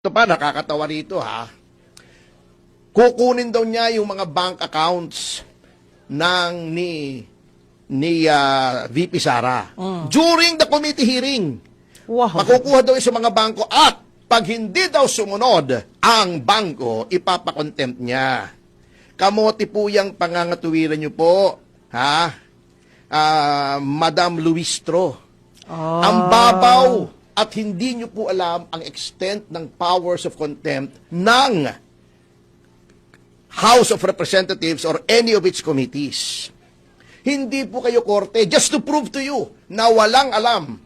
Ito pa, nakakatawa rito ha. Kukunin daw niya yung mga bank accounts ni VP Sara during the committee hearing. Wow. Makukuha daw sa mga bangko at pag hindi daw sumunod ang bangko, ipapakontempt niya. Kamote po yung pangangatuwiran niyo po, ha? Madam Luistro. Ang babaw at hindi niyo po alam ang extent ng powers of contempt ng House of Representatives or any of its committees. Hindi po kayo korte, just to prove to you na walang alam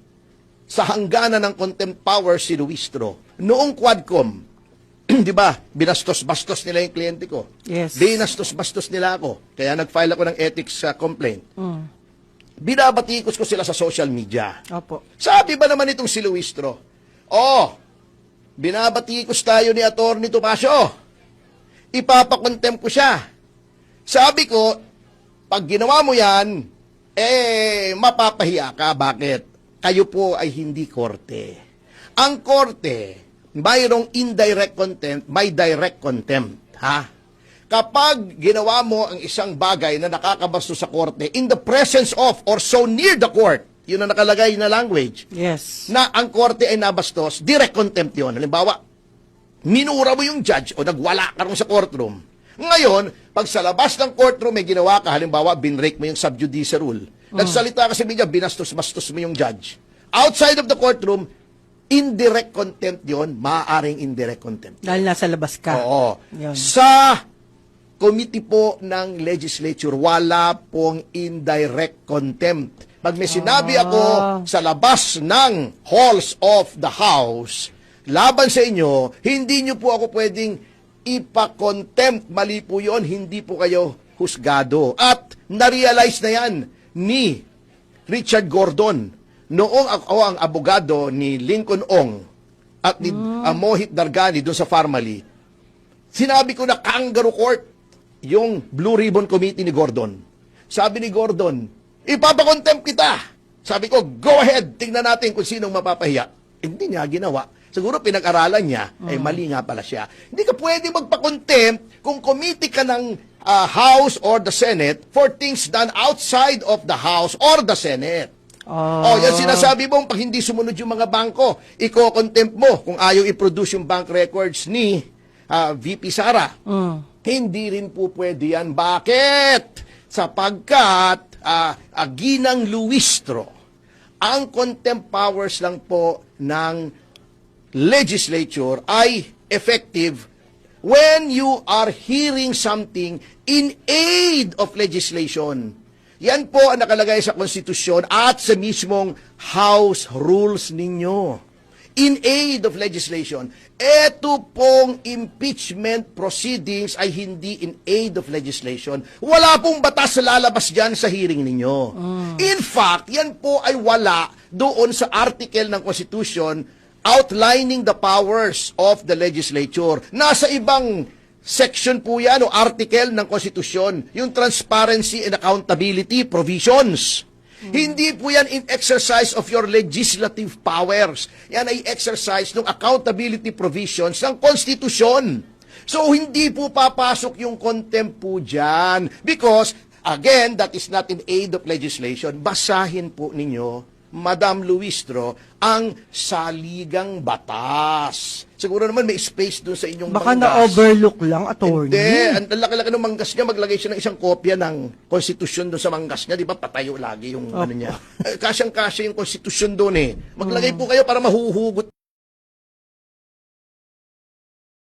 sa hangganan ng contempt powers si Luistro. Noong Quadcom, di ba, binastos-bastos nila yung kliyente ko. Yes. Binastos-bastos nila ako. Kaya nag-file ako ng ethics complaint. Binabatikos ko sila sa social media. Opo. Sabi ba naman itong si Luistro, binabatikos tayo ni Atty. Topacio. Ipapakontempt ko siya. Sabi ko, pag ginawa mo yan, mapapahiya ka. Bakit? Kayo po ay hindi korte. Ang korte, mayroong indirect contempt, may direct contempt. Ha? Kapag ginawa mo ang isang bagay na nakakabasto sa korte, in the presence of or so near the court, yun ang nakalagay na language, Yes. na ang korte ay nabastos, direct contempt yun. Halimbawa, minura mo yung judge o nagwala ka rin sa courtroom. Ngayon, pag sa labas ng courtroom may ginawa ka, halimbawa, binrake mo yung sub judice rule. Nagsalita ka sa media, binastos-bastos mo yung judge. Outside of the courtroom, indirect contempt yon, maaaring indirect contempt. Dahil nasa labas ka. Oo. Yun. Sa committee po ng legislature, wala pong indirect contempt. Pag may sinabi ako sa labas ng halls of the House, laban sa inyo, hindi nyo po ako pwedeng ipa-contempt. Mali po yun, hindi po kayo husgado. At na-realize na yan ni Richard Gordon noong ako ang abogado ni Lincoln Ong at ni Mohit Dargani doon sa Farmally. Sinabi ko na kangaroo court yung Blue Ribbon Committee ni Gordon. Sabi ni Gordon, ipapakontempt kita. Sabi ko, go ahead, tingnan natin kung sinong mapapahiya. Hindi niya ginawa. Siguro pinag-aralan niya, ay mali nga pala siya. Hindi ka pwede magpa-contempt kung committee ka ng House or the Senate for things done outside of the House or the Senate. Yan sinasabi mong pag hindi sumunod yung mga bangko, iko-contempt mo kung ayaw i-produce yung bank records ni VP Sara. Hindi rin po pwede yan. Bakit? Sapagkat Ginang Luistro, ang contempt powers lang po ng legislature ay effective when you are hearing something in aid of legislation. Yan po ang nakalagay sa konstitusyon at sa mismong House rules ninyo. In aid of legislation. Ito pong impeachment proceedings ay hindi in aid of legislation. Wala pong batas na lalabas dyan sa hearing ninyo. In fact, yan po ay wala doon sa article ng Constitution outlining the powers of the legislature. Nasa ibang section po yan o article ng Konstitusyon, yung transparency and accountability provisions. Hindi po yan in exercise of your legislative powers. Yan ay exercise ng accountability provisions ng Konstitusyon. So, hindi po papasok yung contempt po dyan. Because, again, that is not in aid of legislation. Basahin po ninyo, Madam Luistro, ang saligang batas. Siguro naman may space doon sa inyong Baka manggas. na-overlook lang, attorney. Hindi. Ang laki-laki ng manggas niya, maglagay siya ng isang kopya ng konstitusyon doon sa manggas niya. Di ba patayo lagi yung ano niya. Kasyang-kasya yung konstitusyon doon eh. Maglagay po kayo para mahuhugot